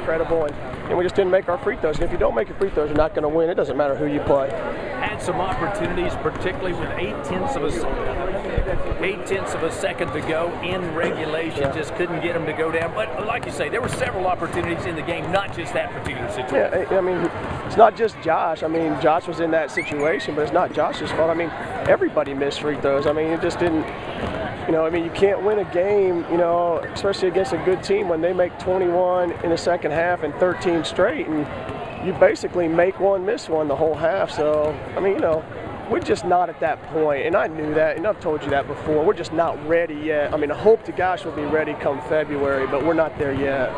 incredible, and we just didn't make our free throws. And if you don't make your free throws, you're not going to win. It doesn't matter who you play. Had some opportunities, particularly with 8/10 of a second to go in regulation. Yeah. Just couldn't get them to go down. But like you say, there were several opportunities in the game, not just that particular situation. Yeah, I mean, it's not just Josh. I mean, Josh was in that situation, but it's not Josh's fault. I mean, everybody missed free throws. I mean, it just didn't. You know, I mean, you can't win a game, you know, especially against a good team when they make 21 in the second half and 13 straight, and you basically make one, miss one the whole half. So, I mean, you know, we're just not at that point, and I knew that, and I've told you that before. We're just not ready yet. I mean, I hope to gosh we'll be ready come February, but we're not there yet.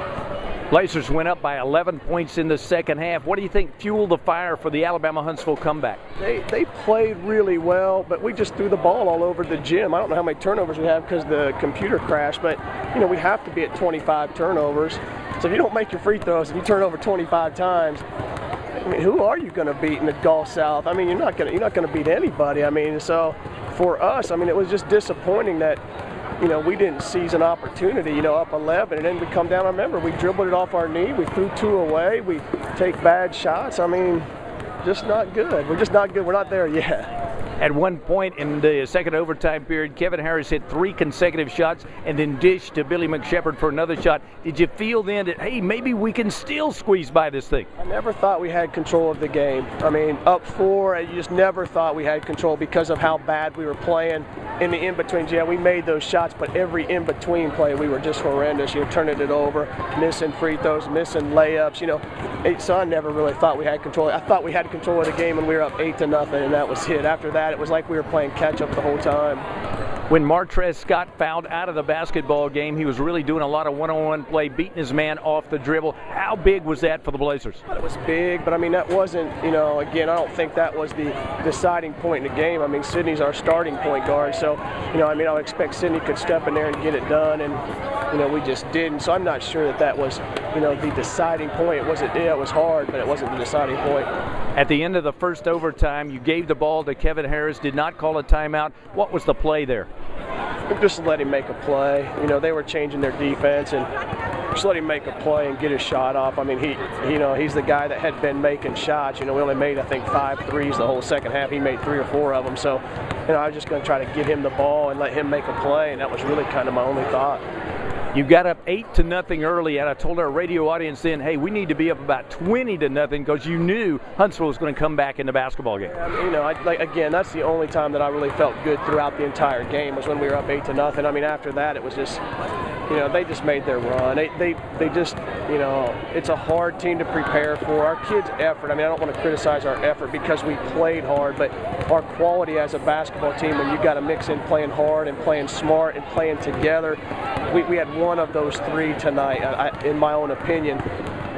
Blazers went up by 11 points in the second half. What do you think fueled the fire for the Alabama-Huntsville comeback? They played really well, but we just threw the ball all over the gym. I don't know how many turnovers we have because the computer crashed, but, you know, we have to be at 25 turnovers. So if you don't make your free throws and you turn over 25 times, I mean, who are you going to beat in the Gulf South? I mean, you're not going to beat anybody. I mean, so for us, I mean, it was just disappointing that, you know, we didn't seize an opportunity, you know, up 11, and then we come down. I remember we dribbled it off our knee, we threw 2 away, we take bad shots. I mean, just not good. We're just not good. We're not there yet. At one point in the second overtime period, Kevin Harris hit 3 consecutive shots and then dished to Billy McShepard for another shot. Did you feel then that, hey, maybe we can still squeeze by this thing? I never thought we had control of the game. I mean, up 4, you just never thought we had control because of how bad we were playing in the in-betweens. Yeah, we made those shots, but every in-between play, we were just horrendous. You know, turning it over, missing free throws, missing layups, you know. So I never really thought we had control. I thought we had control of the game when we were up 8-0, and that was it. After that, it was like we were playing catch-up the whole time. When Martrez Scott fouled out of the basketball game, he was really doing a lot of one-on-one play, beating his man off the dribble. How big was that for the Blazers? It was big, but I mean, that wasn't, you know, again, I don't think that was the deciding point in the game. I mean, Sidney's our starting point guard, so, you know, I mean, I would expect Sidney could step in there and get it done, and, you know, we just didn't. So I'm not sure that that was, you know, the deciding point. It wasn't, yeah, it was hard, but it wasn't the deciding point. At the end of the first overtime, you gave the ball to Kevin Harris, did not call a timeout. What was the play there? Just let him make a play. You know, they were changing their defense, and just let him make a play and get his shot off. I mean, you know, he's the guy that had been making shots. You know, we only made, I think, 5 threes the whole second half. He made 3 or 4 of them. So, you know, I was just going to try to give him the ball and let him make a play, and that was really kind of my only thought. You got up 8-0 early, and I told our radio audience then, hey, we need to be up about 20-0 because you knew Huntsville was going to come back in the basketball game. Yeah, you know, again, that's the only time that I really felt good throughout the entire game was when we were up 8-0. I mean, after that, it was just, you know, they just made their run. They just, you know, it's a hard team to prepare for. Our kids' effort, I mean, I don't want to criticize our effort because we played hard, but our quality as a basketball team, when you got to mix in playing hard and playing smart and playing together, we had one of those 3 tonight, in my own opinion.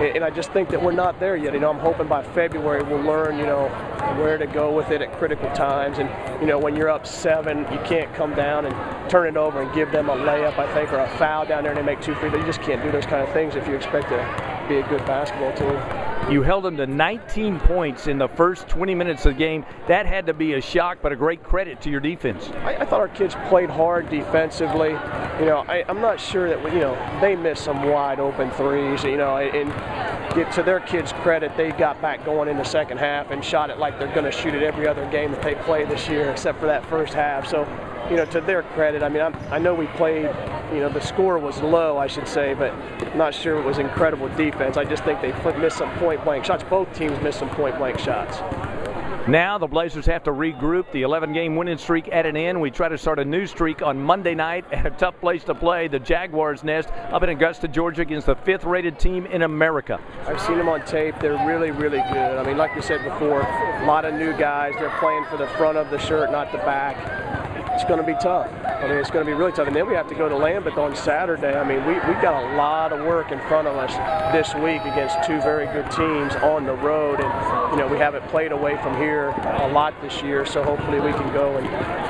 And I just think that we're not there yet. You know, I'm hoping by February we'll learn, you know, where to go with it at critical times. And, you know, when you're up 7, you can't come down and turn it over and give them a layup, I think, or a foul down there and they make 2 free throws. You just can't do those kind of things if you expect to be a good basketball team. You held them to 19 points in the first 20 minutes of the game. That had to be a shock, but a great credit to your defense. I thought our kids played hard defensively. You know, I'm not sure that, you know, they missed some wide open threes, you know, and to their kids' credit, they got back going in the second half and shot it like they're going to shoot it every other game that they play this year except for that first half. So, you know, to their credit, I mean, I know we played, you know, the score was low, I should say, but I'm not sure it was incredible defense. I just think they missed some point-blank shots. Both teams missed some point-blank shots. Now the Blazers have to regroup. The 11-game winning streak at an end. We try to start a new streak on Monday night at a tough place to play, the Jaguars' Nest, up in Augusta, Georgia, against the 5th-rated team in America. I've seen them on tape. They're really, really good. I mean, like we said before, a lot of new guys. They're playing for the front of the shirt, not the back. It's going to be tough. I mean, it's going to be really tough. And then we have to go to Lambeth on Saturday. I mean, we've got a lot of work in front of us this week against 2 very good teams on the road. And, you know, we haven't played away from here a lot this year, so hopefully we can go and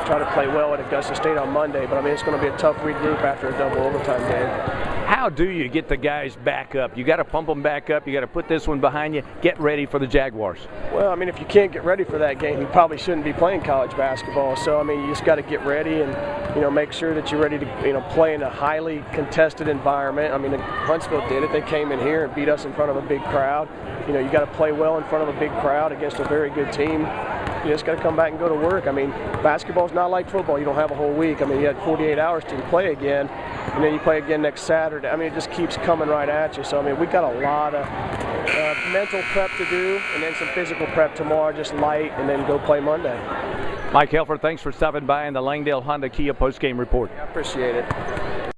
try to play well at Augusta State on Monday. But, I mean, it's going to be a tough regroup after a double overtime game. How do you get the guys back up? You got to pump them back up. You got to put this one behind you. Get ready for the Jaguars. Well, I mean, if you can't get ready for that game, you probably shouldn't be playing college basketball. So, I mean, you just got to get ready and, you know, make sure that you're ready to, you know, play in a highly contested environment. I mean, Huntsville did it. They came in here and beat us in front of a big crowd. You know, you got to play well in front of a big crowd against a very good team. You just got to come back and go to work. I mean, basketball's not like football. You don't have a whole week. I mean, you had 48 hours to play again, and then you play again next Saturday. I mean, it just keeps coming right at you. So, I mean, we got a lot of mental prep to do, and then some physical prep tomorrow, just light, and then go play Monday. Mike Helfer, thanks for stopping by in the Langdale Honda Kia postgame report. I appreciate it.